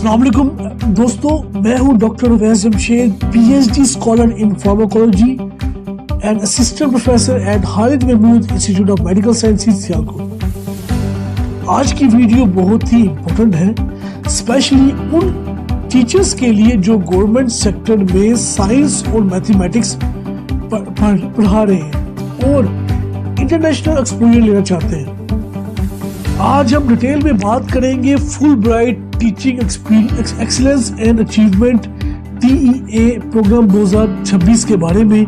अस्सलाम वालेकुम दोस्तों, मैं हूं doctor Uwais Jamshed, PhD scholar in pharmacology and assistant professor at Khalid Mahmood institute of medical sciences Sialkot. आज की वीडियो बहुत ही इम्पोर्टेंट है, स्पेशली उन टीचर्स के लिए जो गवर्नमेंट सेक्टर में साइंस और मैथमेटिक्स पढ़ा रहे हैं और इंटरनेशनल एक्सपोजर लेना चाहते हैं। आज हम डिटेल में बात करेंगे Fulbright teaching excellence and achievement TEA programme 2026 के बारे में।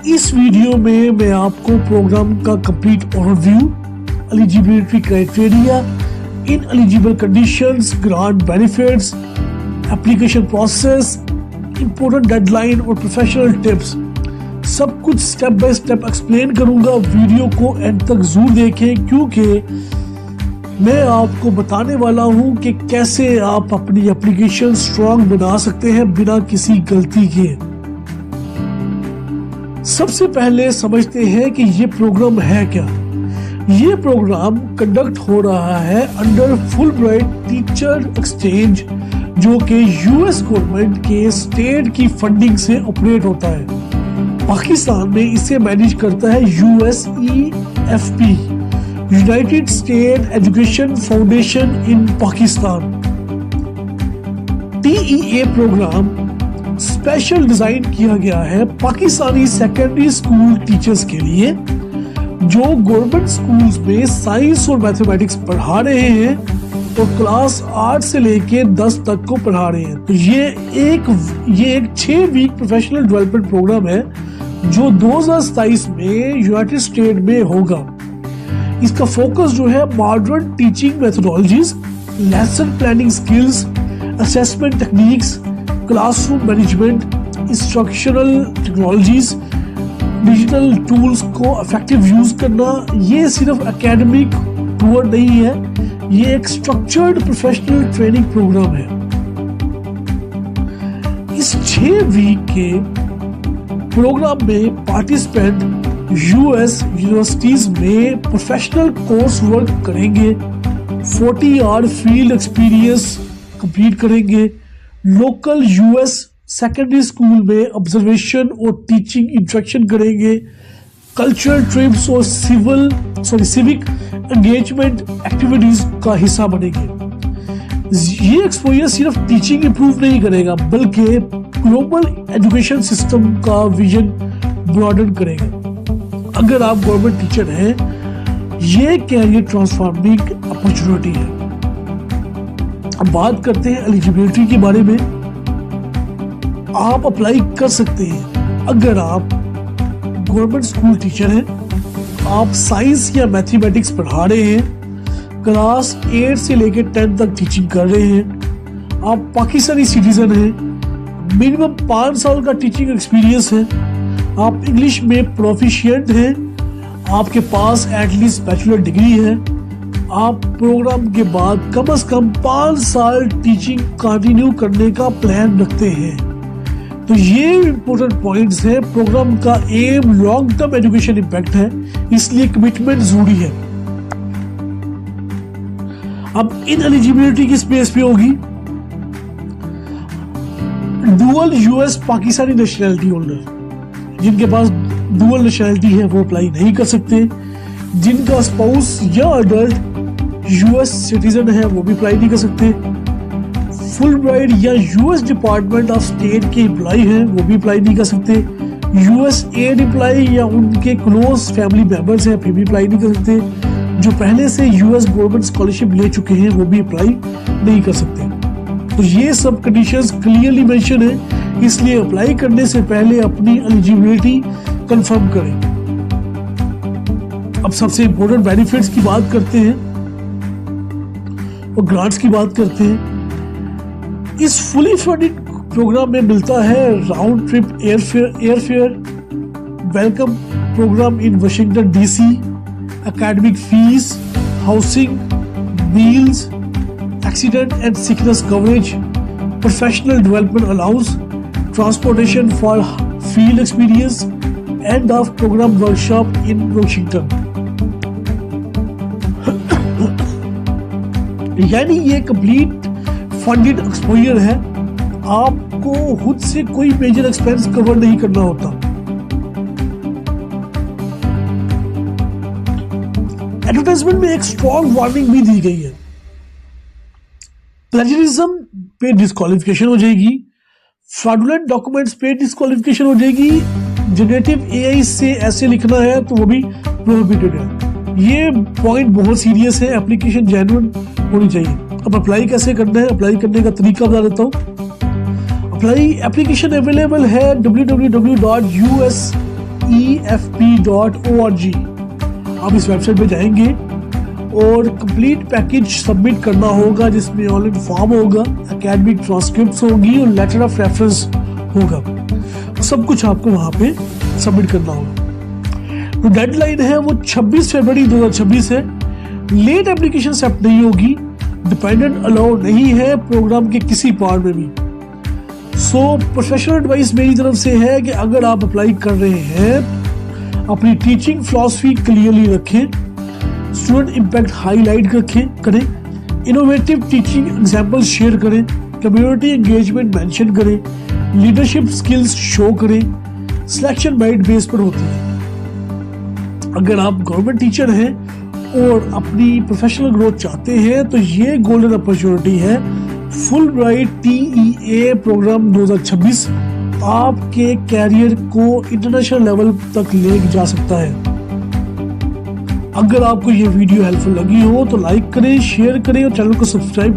इस वीडियो में मैं आपको प्रोग्राम का complete overview, eligibility criteria, in eligible conditions, grant benefits, application process, important deadline और प्रोफेशनल टिप्स सब कुछ स्टेप बाय स्टेप एक्सप्लेन करूंगा। वीडियो को एंड तक जरूर देखें, क्योंकि मैं आपको बताने वाला हूं कि कैसे आप अपनी एप्लीकेशन स्ट्रॉन्ग बना सकते हैं बिना किसी गलती के। सबसे पहले समझते हैं कि ये प्रोग्राम है क्या। ये प्रोग्राम कंडक्ट हो रहा है under Fulbright teacher exchange, जो कि यूएस गवर्नमेंट के स्टेट की फंडिंग से ऑपरेट होता है। पाकिस्तान में इसे मैनेज करता है USEFP, United State Education Foundation in Pakistan. TEA programme special design किया गया है पाकिस्तानी सेकेंडरी स्कूल टीचर्स के लिए जो गवर्नमेंट स्कूल्स में साइंस और मैथमेटिक्स पढ़ा रहे हैं और क्लास 8 से लेके 10 तक को पढ़ा रहे हैं। तो ये एक 6 वीक प्रोफेशनल डेवलपमेंट प्रोग्राम है जो 2027 में यूनाइटेड स्टेट में होगा। इसका फोकस जो है modern teaching methodologies, lesson planning skills, assessment techniques, classroom management, instructional technologies, digital tools को इफेक्टिव यूज करना। ये सिर्फ एकेडमिक टूर नहीं है, ये एक स्ट्रक्चर्ड प्रोफेशनल ट्रेनिंग प्रोग्राम है। इस 6 वीक के प्रोग्राम में पार्टिसिपेंट US यूनिवर्सिटीज में प्रोफेशनल कोर्स वर्क करेंगे, 40 आवर फील्ड एक्सपीरियंस कंप्लीट करेंगे, लोकल US सेकेंडरी स्कूल में ऑब्जर्वेशन और टीचिंग इंटरेक्शन करेंगे, कल्चरल ट्रिप्स और सिविक एंगेजमेंट एक्टिविटीज का हिस्सा बनेंगे। ये एक्सपोजर सिर्फ टीचिंग इंप्रूव नहीं करेगा बल्कि ग्लोबल एजुकेशन सिस्टम का विजन ब्रॉडन करेगा। अगर आप गवर्नमेंट टीचर हैं, ये कैरियर ट्रांसफॉर्मिंग अपॉर्चुनिटी है। अब बात करते हैं एलिजिबिलिटी के बारे में। आप अप्लाई कर सकते हैं अगर आप गवर्नमेंट स्कूल टीचर हैं, आप साइंस या मैथमेटिक्स पढ़ा रहे हैं, क्लास 8 से लेकर 10 तक टीचिंग कर रहे हैं, आप पाकिस्तानी सिटीजन हैं, मिनिमम 5 साल का टीचिंग एक्सपीरियंस है, आप इंग्लिश में प्रोफिशिएंट हैं, आपके पास एटलीस्ट बैचलर डिग्री है, आप प्रोग्राम के बाद कम से कम 5 साल टीचिंग कंटिन्यू करने का प्लान रखते हैं। तो ये इंपॉर्टेंट पॉइंट्स हैं। प्रोग्राम का aim long term education impact है, इसलिए कमिटमेंट जरूरी है। अब इन एलिजिबिलिटी किस बेस पे होगी? Dual US Pakistani nationality holder, जिनके पास डुअल नेशनैलिटी है वो अप्लाई नहीं कर सकते। जिनका स्पाउस या अडल्ट US सिटीजन है वो भी अप्लाई नहीं कर सकते। फुल ब्राइट या US डिपार्टमेंट ऑफ स्टेट के एम्प्लॉय हैं वो भी अप्लाई नहीं कर सकते। US एड एम्प्लॉय या उनके क्लोज फैमिली मेंबर्स हैं फिर भी अप्लाई नहीं कर सकते। जो पहले से US गवर्नमेंट स्कॉलरशिप ले चुके हैं वो भी अप्लाई नहीं कर सकते। तो ये सब कंडीशंस क्लियरली मेंशन है, इसलिए अप्लाई करने से पहले अपनी एलिजिबिलिटी कंफर्म करें। अब सबसे इंपॉर्टेंट बेनिफिट्स की बात करते हैं और ग्रांट्स की बात करते हैं। इस फुली फंडेड प्रोग्राम में मिलता है round trip airfare, welcome programme in Washington DC, academic fees, housing, meals, accident and sickness coverage, professional development allowance, transportation for field experience, end of program workshop in Washington। यानी ये complete funded exposure है, आपको खुद से कोई major expense cover नहीं करना होता। एडवर्टाइजमेंट में एक स्ट्रॉन्ग वार्निंग भी दी गई है। प्लेजरिज्म पे डिस्क्वालिफिकेशन हो जाएगी, फ्रॉडुलेंट डॉक्यूमेंट्स पे डिस्क्वालिफिकेशन हो जाएगी, जनरेटिव एआई से ऐसे लिखना है तो वो भी प्रोहिबिटेड है। ये पॉइंट बहुत सीरियस है, एप्लीकेशन जेन्युइन होनी चाहिए। अब अप्लाई कैसे करना है, अप्लाई करने का तरीका बता देता हूँ। अप्लाई एप्लीकेशन अवेलेबल है www.usefp.org। आप इस वेबसाइट पे जाएंगे और कंप्लीट पैकेज सबमिट करना होगा, जिसमें ऑनलाइन फॉर्म होगा, एकेडमिक ट्रांसक्रिप्ट्स होगी और लेटर ऑफ रेफरेंस होगा। सब कुछ आपको वहां पे सबमिट करना होगा। तो डेडलाइन है वो 26 फरवरी 2026 है। लेट एप्लीकेशन एक्सेप्ट नहीं होगी, डिपेंडेंट अलाउ नहीं है प्रोग्राम के किसी पार्ट में भी। सो प्रोफेशनल एडवाइस मेरी तरफ से है कि अगर आप अप्लाई कर रहे हैं, अपनी टीचिंग फिलॉसफी क्लियरली रखें, स्टूडेंट इम्पैक्ट हाईलाइट करें, इनोवेटिव टीचिंग एग्जाम्पल्स शेयर करें, कम्युनिटी एंगेजमेंट मेंशन करें, लीडरशिप स्किल्स शो करें। सिलेक्शन मेरिट बेस पर होती है। अगर आप गवर्नमेंट टीचर हैं और अपनी प्रोफेशनल ग्रोथ चाहते हैं तो ये गोल्डन अपॉर्चुनिटी है। फुलब्राइट टीईए प्रोग्राम 2026 आपके कैरियर को इंटरनेशनल लेवल तक ले जा सकता है। अगर आपको ये वीडियो हेल्पफुल लगी हो तो लाइक करें, शेयर करें और चैनल को सब्सक्राइब